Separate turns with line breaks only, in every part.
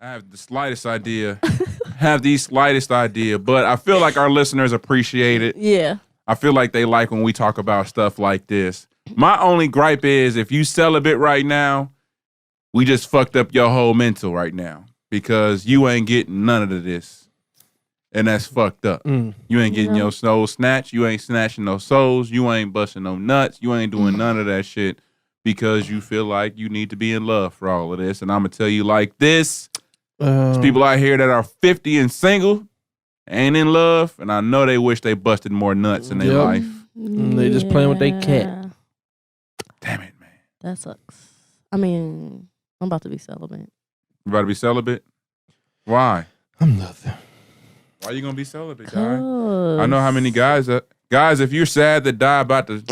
I have the slightest idea. But I feel like our listeners appreciate it.
Yeah.
I feel like they like when we talk about stuff like this. My only gripe is if you celibate right now, we just fucked up your whole mental right now because you ain't getting none of this. And that's fucked up. You ain't getting your soul snatched. You ain't snatching no souls. You ain't busting no nuts. You ain't doing none of that shit because you feel like you need to be in love for all of this. And I'm going to tell you like this. There's people out here that are 50 and single, ain't in love, and I know they wish they busted more nuts in their life.
They just playing with their cat.
Damn it, man.
That sucks. I mean, I'm about to be celibate.
You about to be celibate? Why?
I'm nothing.
Why you gonna be celibate, guy? I know how many guys. Guys, if you're sad that die about to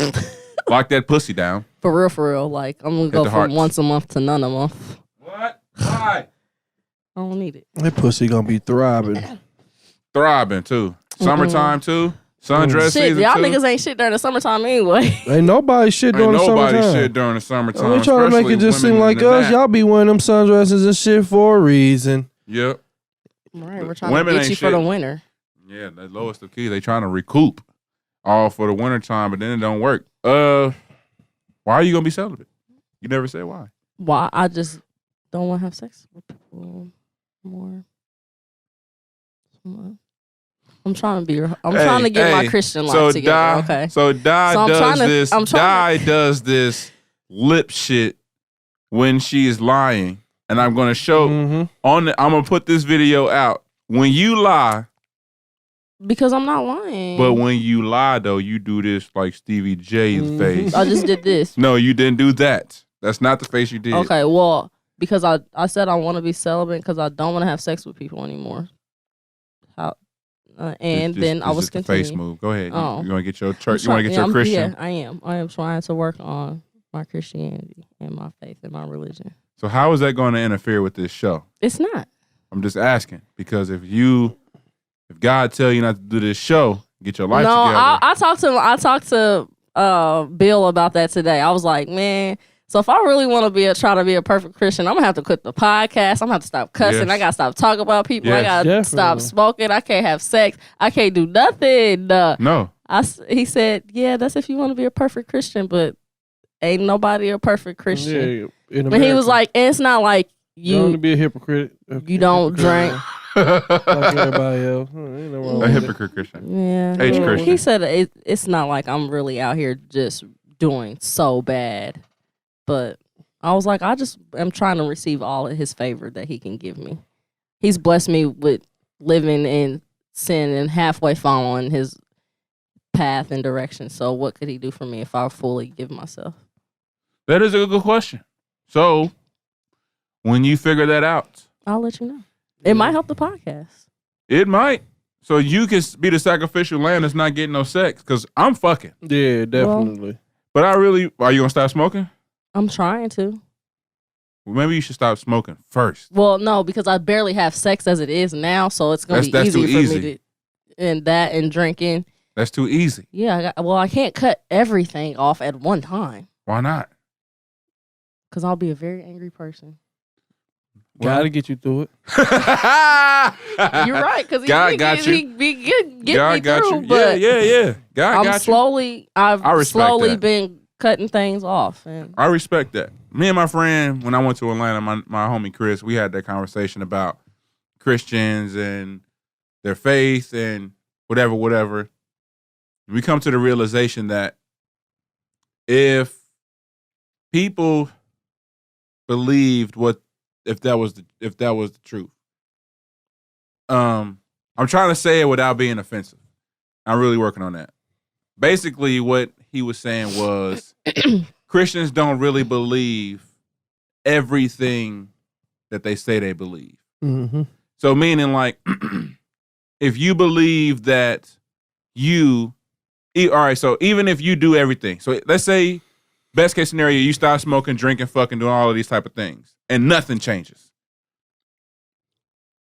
lock that pussy down.
For real. Like, I'm gonna go from once a month to none a month.
What? Why?
I don't need it.
That pussy gonna be thriving.
Thriving, too. Summertime, too. Sundress season,
y'all
too.
niggas ain't shit during the summertime anyway.
Ain't nobody shit during the summertime.
Nobody shit during the summertime.
They trying to make it just seem like us. Y'all be wearing them sundresses and shit for a reason.
Yep.
Right, we're trying to get you for the winter.
Yeah, the lowest of key. They trying to recoup all for the winter time, but then it don't work. Why are you gonna be celibate? You never said why.
Why? I just don't want to have sex with people more. I'm trying to get my Christian life together. Okay.
So Di does this lip shit when she is lying, and I'm gonna show I'm gonna put this video out when you lie.
Because I'm not lying.
But when you lie, though, you do this like Stevie J's face.
I just did this.
No, you didn't do that. That's not the face you did.
Okay, well, because I said I want to be celibate because I don't want to have sex with people anymore. Then I was continuing.
Face move. Go ahead.
Oh.
You want to get your church? You want to get your Christian?
Yeah, I am. I am trying to work on my Christianity and my faith and my religion.
So how is that going to interfere with this show?
It's not.
I'm just asking because if God tell you not to do this show, get your life together.
No, I talked to Bill about that today. I was like, man. So if I really want to try to be a perfect Christian, I'm gonna have to quit the podcast. I'm gonna have to stop cussing. Yes. I gotta stop talking about people. Yes. I gotta stop smoking. I can't have sex. I can't do nothing.
No.
He said, yeah, that's if you want to be a perfect Christian, but ain't nobody a perfect Christian. Yeah, but he was like, it's not like you
want to be a hypocrite.
You don't drink.
Like everybody else.
A hypocrite Christian.
Yeah.
Christian.
He said it's not like I'm really out here just doing so bad. But I was like, I just am trying to receive all of his favor that he can give me. He's blessed me with living in sin and halfway following his path and direction. So what could he do for me if I fully give myself?
That is a good question. So when you figure that out,
I'll let you know. It might help the podcast.
It might. So you can be the sacrificial lamb that's not getting no sex because I'm fucking.
Yeah, definitely.
But are you going to stop smoking?
I'm trying to.
Well, maybe you should stop smoking first.
Well, no, because I barely have sex as it is now, so it's going to be easy for me to. And drinking.
That's too easy.
Yeah, I can't cut everything off at one time.
Why not?
Because I'll be a very angry person.
Gotta get you through it.
You're right, because
God got you.
He get me through.
You.
But
yeah. God got you.
I've slowly been cutting things off. And
I respect that. Me and my friend, when I went to Atlanta, my homie Chris, we had that conversation about Christians and their faith and whatever. We come to the realization that if people believed if that was the truth. I'm trying to say it without being offensive. I'm really working on that. Basically, what he was saying was Christians don't really believe everything that they say they believe.
Mm-hmm.
So meaning like, if you believe that all right, so even if you do everything, so let's say best case scenario, you stop smoking, drinking, fucking, doing all of these type of things, and nothing changes.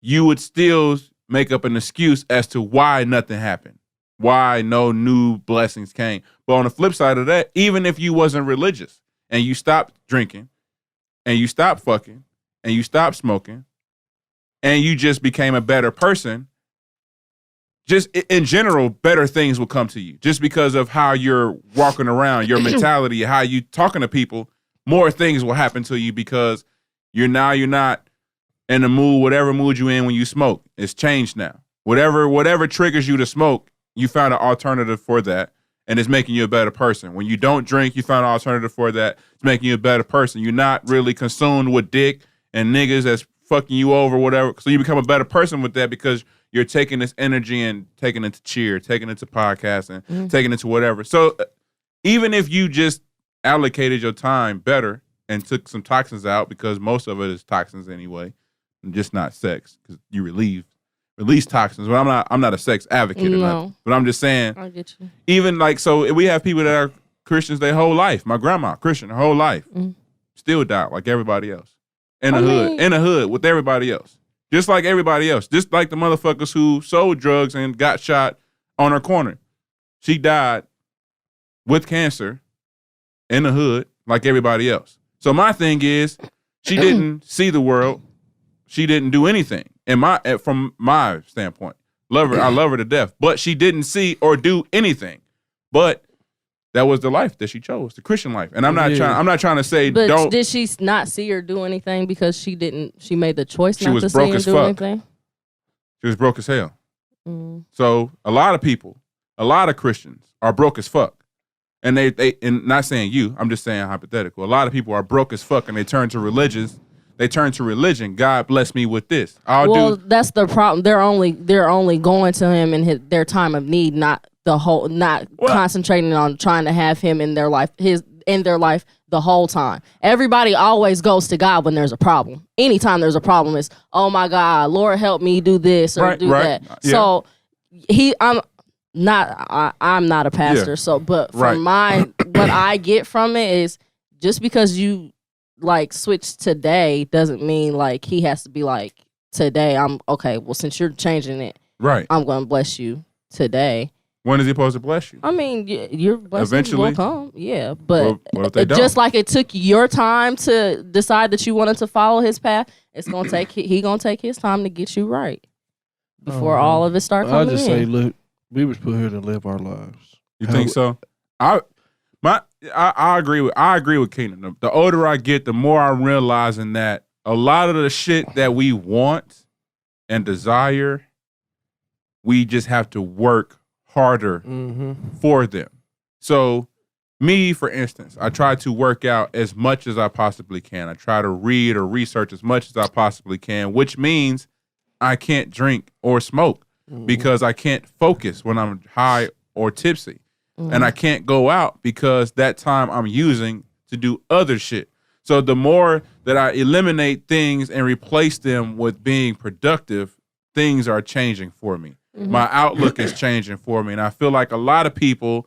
You would still make up an excuse as to why nothing happened, why no new blessings came. But on the flip side of that, even if you wasn't religious and you stopped drinking and you stopped fucking and you stopped smoking and you just became a better person, just in general, better things will come to you just because of how you're walking around, your mentality, how you talking to people. More things will happen to you because you're not in the mood, whatever mood you in when you smoke. It's changed now. Whatever triggers you to smoke, you found an alternative for that, and it's making you a better person. When you don't drink, you found an alternative for that. It's making you a better person. You're not really consumed with dick and niggas that's fucking you over, whatever. So you become a better person with that because you're taking this energy and taking it to cheer, taking it to podcasting, taking it to whatever. So even if you just allocated your time better and took some toxins out, because most of it is toxins anyway, and just not sex, because you release toxins. But I'm not a sex advocate or nothing. But I'm just saying,
I get you.
Even like, so we have people that are Christians their whole life. My grandma, Christian, her whole life, still died like everybody else. In the hood with everybody else. Just like everybody else. Just like the motherfuckers who sold drugs and got shot on her corner. She died with cancer in the hood like everybody else. So my thing is, she didn't see the world. She didn't do anything. From my standpoint, I love her to death. But she didn't see or do anything. But that was the life that she chose, the Christian life. And I'm not trying to say
but
don't.
Did she not see or do anything because she made the choice not to see
broke
or
as
do
fuck.
anything?
She was broke as hell. So a lot of Christians are broke as fuck. And and not saying you, I'm just saying hypothetical. A lot of people are broke as fuck and they turn to religion. God bless me with this.
That's the problem. They're only going to him in their time of need, not concentrating on trying to have him in their life, the whole time. Everybody always goes to God when there's a problem. Anytime there's a problem, it's, oh my God, Lord help me do this or do that. Yeah. So I'm not a pastor. Yeah. So, but from what I get from it is just because you like switch today doesn't mean like he has to be like today. I'm okay. Well, since you're changing it, I'm going to bless you today.
When is he supposed to bless you?
I mean, your blessings
eventually
will come. Yeah, but
what if they don't?
Just like it took your time to decide that you wanted to follow his path, it's gonna take he gonna take his time to get you right before all of it start coming in.
I just say, look, we was put here to live our lives.
You think so? I agree with Keenan. The older I get, the more I'm realizing that a lot of the shit that we want and desire, we just have to work harder for them. So me, for instance, I try to work out as much as I possibly can. I try to read or research as much as I possibly can, which means I can't drink or smoke because I can't focus when I'm high or tipsy. And I can't go out because that time I'm using to do other shit. So the more that I eliminate things and replace them with being productive, things are changing for me. My outlook is changing for me, and I feel like a lot of people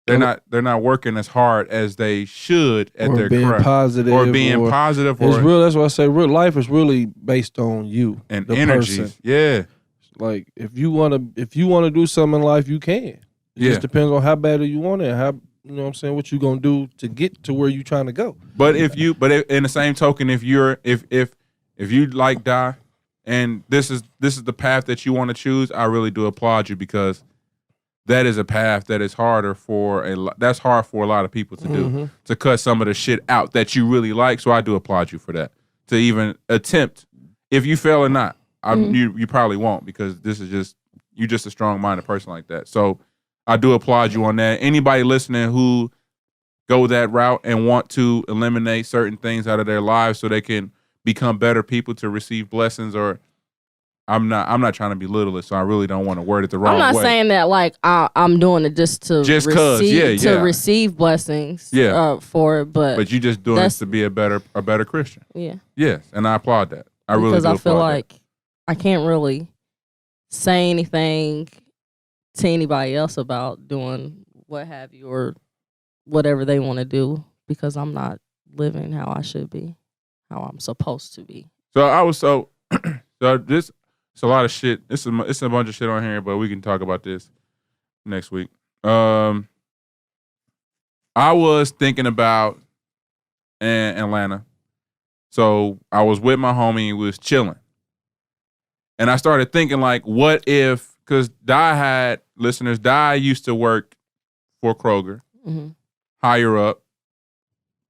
they're not working as hard as they should at their craft,
positive
or being positive.
It's real. That's why I say real life is really based on you
and the energy. Person. Yeah,
like if you wanna do something in life, you can. It just depends on how bad you want it, how you know what I'm saying, what you gonna do to get to where you trying to go.
But in the same token, if you like die. And this is the path that you want to choose. I really do applaud you because that is a path that is hard for a lot of people to do, to cut some of the shit out that you really like. So I do applaud you for that. To even attempt, if you fail or not, you probably won't because you're just a strong-minded person like that. So I do applaud you on that. Anybody listening who go that route and want to eliminate certain things out of their lives so they can become better people to receive blessings, or I'm not trying to belittle it, so I really don't want to word it the wrong way.
I'm not saying that like I'm doing it just receive blessings for it, but
you just doing it to be a better Christian.
Yeah.
Yes, and I applaud that.
Because I feel like I can't really say anything to anybody else about doing what have you or whatever they want to do because I'm not living how I should be. How I'm supposed to be.
So this it's a lot of shit. It's a bunch of shit on here, but we can talk about this next week. I was thinking about in Atlanta, So I was with my homie, we was chilling. And I started thinking, like, what if, because Di used to work for Kroger, higher up,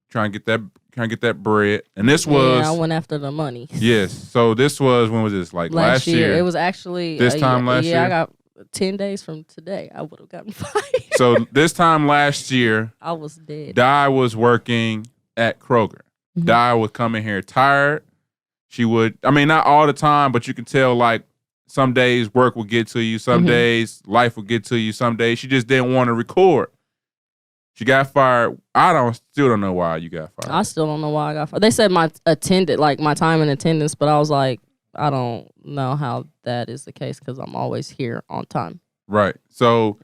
trying to get that bread. And this was...
I went after the money.
Yes. So this was, when was this? Like last year?
It was actually...
This time last year?
Yeah, I got 10 days from today. I would have gotten fired.
So this time last year...
I was dead.
Di was working at Kroger. Di would come in here tired. She would... I mean, not all the time, but you can tell, like, some days work would get to you. Some days life would get to you. Some days she just didn't want to record. She got fired. Still don't know why you got fired.
I still don't know why I got fired. They said my time in attendance, but I was like, I don't know how that is the case because I'm always here on time.
Right. So,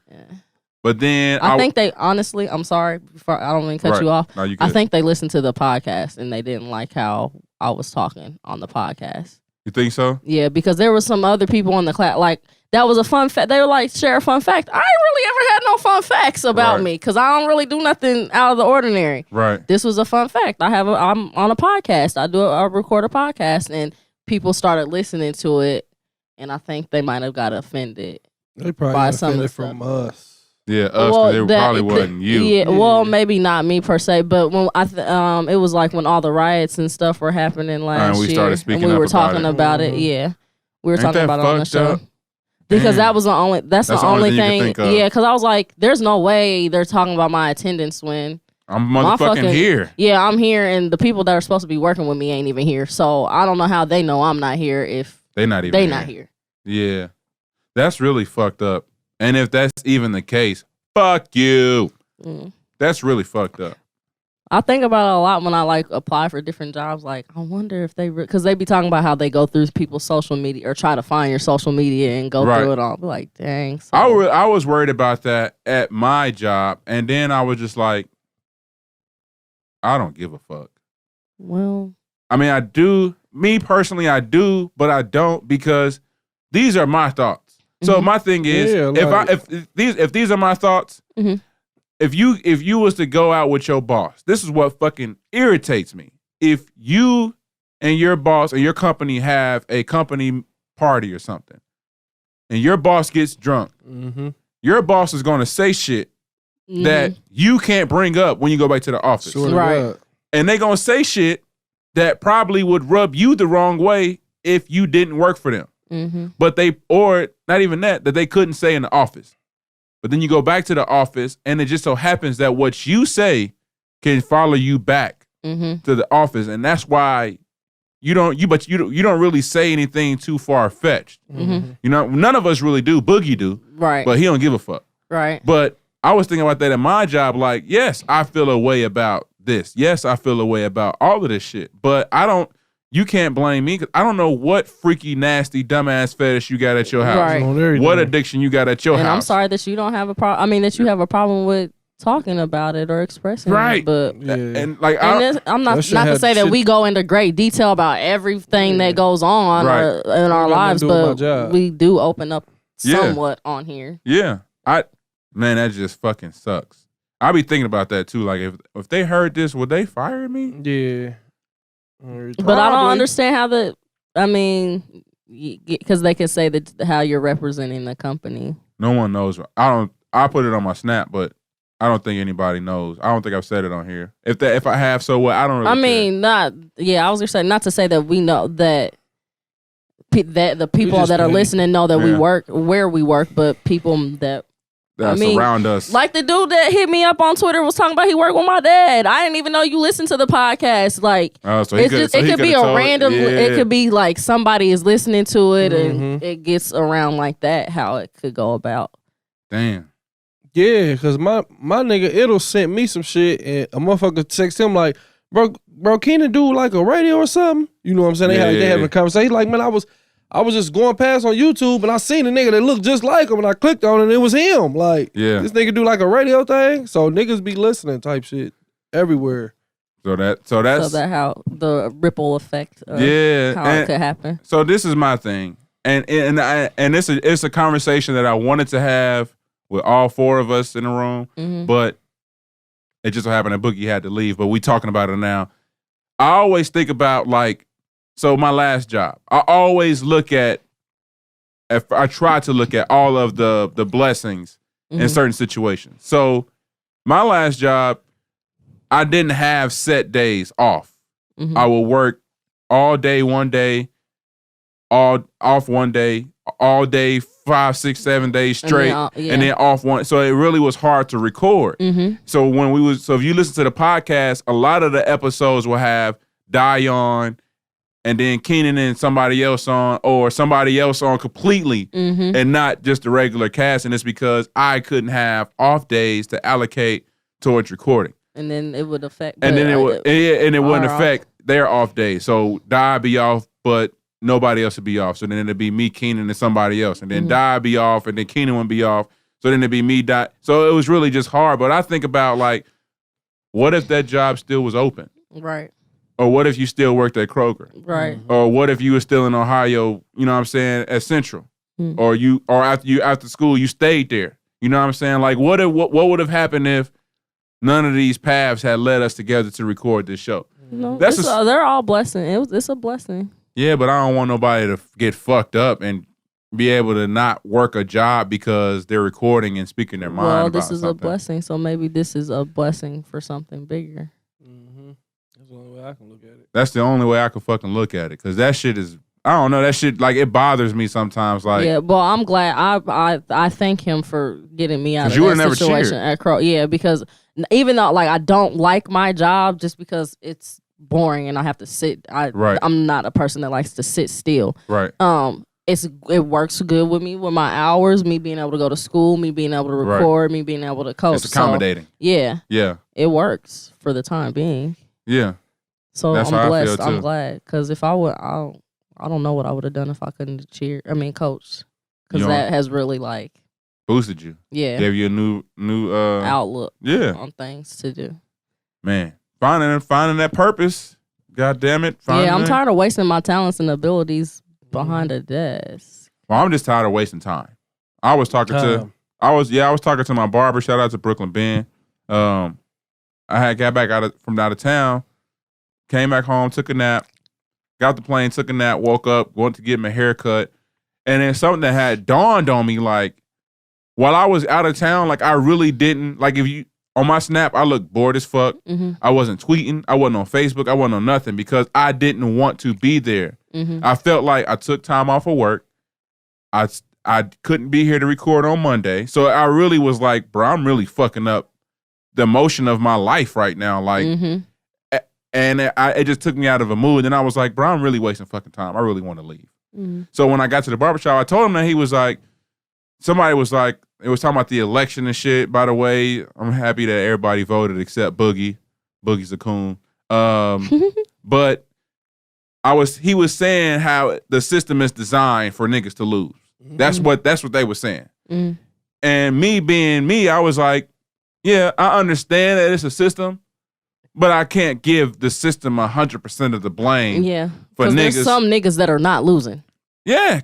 but then
I think they honestly, I'm sorry, I don't mean to cut you off.
No, you
I think they listened to the podcast and they didn't like how I was talking on the podcast.
You think so?
Yeah, because there was some other people in the class, like, that was a fun fact. They were like, share a fun fact. I ain't really ever had no fun facts about me because I don't really do nothing out of the ordinary.
Right.
This was a fun fact. I'm on a podcast. I record a podcast, and people started listening to it, and I think they might have got offended.
They probably
by
got
some of the
offended from us.
Yeah, us, because it probably wasn't you.
Yeah, well, maybe not me per se, but when it was like when all the riots and stuff were happening last year,
started speaking
and we
up
were talking
about
about it. Yeah, we were
Ain't
talking
that
about it on the show.
up?
Because
Damn.
that's the only thing.
you could think of.
Yeah, because I was like, there's no way they're talking about my attendance when
I'm motherfucking here.
Yeah, I'm here, and the people that are supposed to be working with me ain't even here. So I don't know how they know I'm not here if
they're not even
not here.
Yeah, that's really fucked up. And if that's even the case, fuck you. That's really fucked up.
I think about it a lot when I like apply for different jobs. Like, I wonder if because they be talking about how they go through people's social media or try to find your social media and go through it all. I'll be like, dang. So.
I was worried about that at my job, and then I was just like, I don't give a fuck.
Well,
I mean, I do. Me personally, I do, but I don't because these are my thoughts. So my thing is, if these are my thoughts. If you was to go out with your boss, this is what fucking irritates me. If you and your boss and your company have a company party or something, and your boss gets drunk, your boss is going to say shit that you can't bring up when you go back to the office.
Right.
And they going to say shit that probably would rub you the wrong way if you didn't work for them. But or not even that they couldn't say in the office. But then you go back to the office, and it just so happens that what you say can follow you back to the office, and that's why you don't really say anything too far fetched. You know, none of us really do. Boogie do,
right?
But he don't give a fuck,
right?
But I was thinking about that in my job. Like, yes, I feel a way about this. Yes, I feel a way about all of this shit. But I don't. You can't blame me because I don't know what freaky, nasty, dumbass fetish you got at your house.
Right.
What addiction you got at your house.
And I'm sorry that you don't have a problem. I mean, that you have a problem with talking about it or expressing it. But
and like,
I'm not to say that we go into great detail about everything that goes on in our lives, but we do open up somewhat on here.
Yeah. Man, that just fucking sucks. I be thinking about that too. Like, if they heard this, would they fire me?
Yeah.
But I don't understand how because they can say that how you're representing the company.
No one knows. I put it on my Snap, but I don't think anybody knows. I don't think I've said it on here. If I have, so what? I don't really care. I was gonna say not to say that we know that the people that are listening know that we work where we work, but people that surround us.
Like the dude that hit me up on Twitter was talking about he worked with my dad. I didn't even know you listened to the podcast. Like, it could be a random. It could be like somebody is listening to it and it gets around like that. How it could go about.
Damn.
Yeah, because my nigga It'll sent me some shit and a motherfucker text him like, bro, Keenan do like a radio or something? You know what I'm saying? They having a conversation. Like, man, I was just going past on YouTube and I seen a nigga that looked just like him and I clicked on it and it was him. Like, this nigga do like a radio thing. So niggas be listening type shit everywhere.
So that's
how the ripple effect of how it could happen.
So this is my thing. And it's a conversation that I wanted to have with all four of us in the room, but it just so happened that Boogie had to leave. But we talking about it now. I always think about like, so my last job, I always look at, I try to look at all of the blessings in certain situations. So my last job, I didn't have set days off. I would work all day one day, all off one day, all day 5, 6, 7 days straight, and then off one. So it really was hard to record. So if you listen to the podcast, a lot of the episodes will have Die on, and then Keenan and somebody else on, or somebody else on completely, and not just the regular cast. And it's because I couldn't have off days to allocate towards recording.
And then it would affect.
And then it wouldn't affect their off days. So Die be off, but nobody else would be off. So then it'd be me, Keenan, and somebody else. And then Die be off, and then Keenan would be off. So then it'd be me, Die. So it was really just hard. But I think about like, what if that job still was open?
Right.
Or what if you still worked at Kroger?
Right.
Or what if you were still in Ohio, you know what I'm saying, at Central? Or after school you stayed there. You know what I'm saying? Like what would have happened if none of these paths had led us together to record this show?
No, they're all blessing. It's a blessing.
Yeah, but I don't want nobody to get fucked up and be able to not work a job because they're recording and speaking their mind.
Well, this
about
is
something.
a blessing, so maybe this is a blessing for something bigger.
That's the only way I can look at it.
That's the only way I can fucking look at it, because that shit is, I don't know, that shit, like, it bothers me sometimes. Like,
yeah, well, I'm glad. I thank him for getting me out of that situation at Crow. Yeah, because even though like I don't like my job, just because it's boring and I have to sit. I'm not a person that likes to sit still.
Right.
It works good with me with my hours, me being able to go to school, me being able to record, me being able to coach.
It's accommodating.
So, yeah.
Yeah.
It works for the time being.
Yeah.
So
That's
I'm
how
blessed.
I feel too.
I'm glad, because if I would, I don't know what I would have done if I couldn't coach, because that has really like
boosted you.
Yeah.
Gave you a new
outlook.
Yeah.
On things to do.
Man, finding that purpose. God damn it.
I'm tired of wasting my talents and abilities behind a desk.
Well, I'm just tired of wasting time. I was talking to my barber. Shout out to Brooklyn Ben. I had got back from out of town, came back home, took a nap, got the plane, took a nap, woke up, went to get my hair cut, and then something that had dawned on me, like, while I was out of town, like, I really didn't, like, on my Snap, I looked bored as fuck. I wasn't tweeting. I wasn't on Facebook. I wasn't on nothing because I didn't want to be there. I felt like I took time off of work. I couldn't be here to record on Monday. So I really was like, bro, I'm really fucking up the emotion of my life right now. Like, and it just took me out of a mood. And I was like, bro, I'm really wasting fucking time. I really want to leave. So when I got to the barbershop, I told him that. He was like, somebody was like, it was talking about the election and shit. By the way, I'm happy that everybody voted except Boogie. Boogie's a coon. But he was saying how the system is designed for niggas to lose. That's what they were saying. And me being me, I was like, yeah, I understand that it's a system, but I can't give the system 100% of the blame.
Yeah,
for niggas.
There's some niggas that are not losing.
Yeah,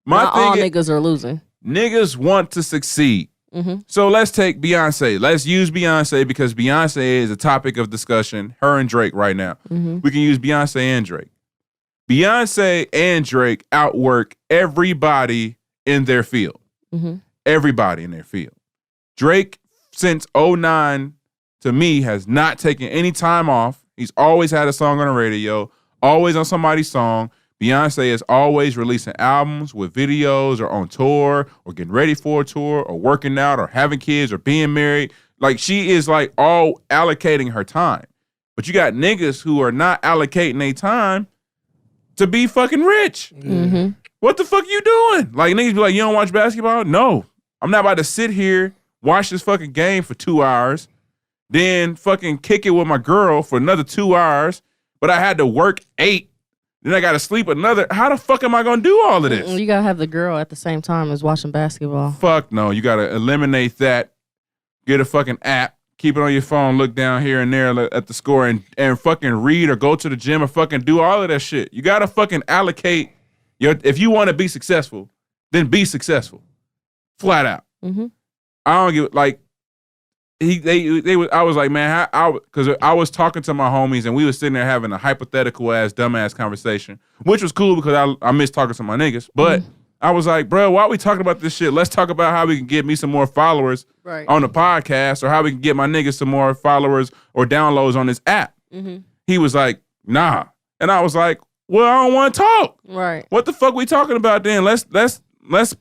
not all niggas are losing.
Niggas want to succeed. So let's take Beyonce. Let's use Beyonce because Beyonce is a topic of discussion. Her and Drake right now. We can use Beyonce and Drake. Beyonce and Drake outwork everybody in their field. Everybody in their field. Drake, since 2009, to me, has not taken any time off. He's always had a song on the radio, always on somebody's song. Beyonce is always releasing albums with videos or on tour or getting ready for a tour or working out or having kids or being married. Like, she is like all allocating her time. But you got niggas who are not allocating their time to be fucking rich. What the fuck you doing? Like, niggas be like, you don't watch basketball? No. I'm not about to sit here, watch this fucking game for 2 hours, then fucking kick it with my girl for another 2 hours, but I had to work 8. Then I got to sleep another. How the fuck am I going to do all of this?
You got to have the girl at the same time as watching basketball.
Fuck no. You got to eliminate that. Get a fucking app. Keep it on your phone. Look down here and there at the score and fucking read or go to the gym or fucking do all of that shit. You got to fucking allocate if you want to be successful, then be successful. Flat out. I don't give, like, I was like, man, because I was talking to my homies and we was sitting there having a hypothetical ass dumbass conversation, which was cool because I miss talking to my niggas. But I was like, bro, why are we talking about this shit? Let's talk about how we can get me some more followers on the podcast, or how we can get my niggas some more followers or downloads on this app. He was like, nah, and I was like, well, I don't want to talk.
Right.
What the fuck we talking about then? Let's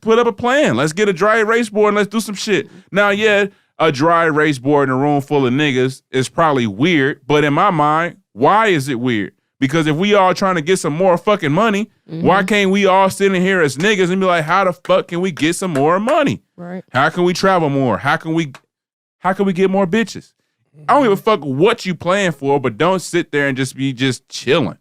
put up a plan. Let's get a dry erase board and let's do some shit. Now, yeah, a dry erase board in a room full of niggas is probably weird, but in my mind, why is it weird? Because if we all trying to get some more fucking money, why can't we all sit in here as niggas and be like, how the fuck can we get some more money?
Right.
How can we travel more? How can we get more bitches? I don't give a fuck what you playing for, but don't sit there and just be chilling,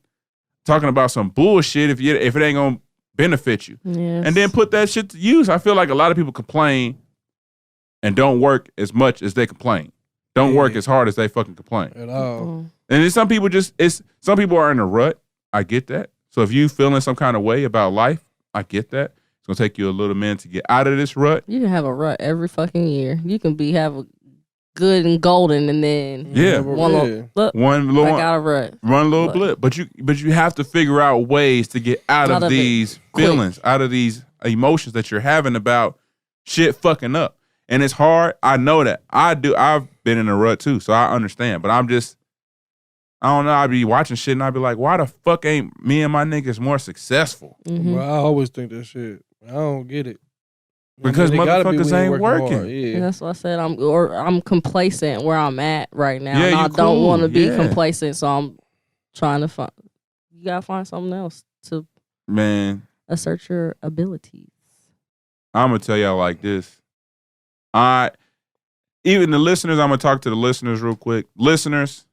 talking about some bullshit if it ain't gonna benefit you.
Yes.
And then put that shit to use. I feel like a lot of people complain and don't work as much as they complain. Don't work as hard as they fucking complain.
At all.
And then some people some people are in a rut. I get that. So if you feeling some kind of way about life, I get that. It's gonna take you a little minute to get out of this rut.
You can have a rut every fucking year. You can have a good and golden, and then one little
blip. But you have to figure out ways to get out of these feelings, out of these emotions that you're having about shit fucking up. And it's hard. I know that. I've been in a rut too, so I understand. But I don't know. I'd be watching shit and I'd be like, why the fuck ain't me and my niggas more successful?
Well, I always think that shit. I don't get it.
Because motherfuckers ain't working.
Yeah. That's what I said. I'm complacent where I'm at right now. Yeah, and I don't want to be complacent, so I'm trying to find. You gotta find something else to assert your abilities.
I'm gonna tell y'all like this. Even the listeners, I'm gonna talk to the listeners real quick. Listeners,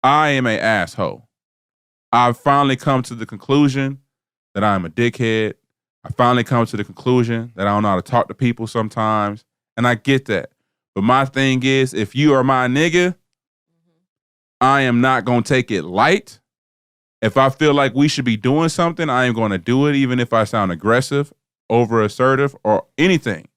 I am an asshole. I've finally come to the conclusion that I'm a dickhead. I finally come to the conclusion that I don't know how to talk to people sometimes. And I get that. But my thing is, if you are my nigga, I am not going to take it light. If I feel like we should be doing something, I am going to do it, even if I sound aggressive, over assertive, or anything.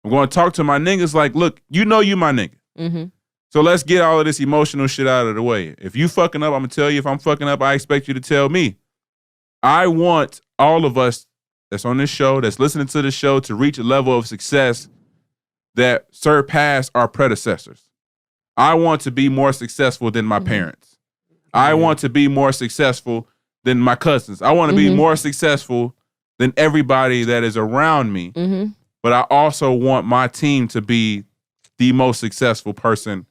I'm going to talk to my niggas like, look, you know you my nigga. So let's get all of this emotional shit out of the way. If you fucking up, I'm going to tell you. If I'm fucking up, I expect you to tell me. I want all of us that's on this show, that's listening to the show, to reach a level of success that surpass our predecessors. I want to be more successful than my parents. I want to be more successful than my cousins. I want to be more successful than everybody that is around me. But I also want my team to be the most successful person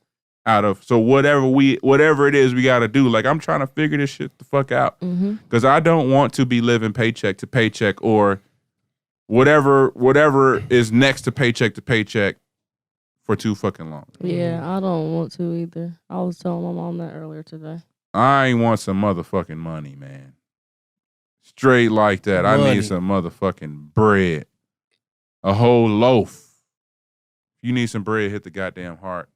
out of. So whatever it is we got to do, like I'm trying to figure this shit the fuck out. Because I don't want to be living paycheck to paycheck or whatever is next to paycheck for too fucking long.
Yeah, I don't want to either. I was telling my mom that earlier today.
I want some motherfucking money, man. Straight like that. Money. I need some motherfucking bread. A whole loaf. If you need some bread, hit the goddamn heart.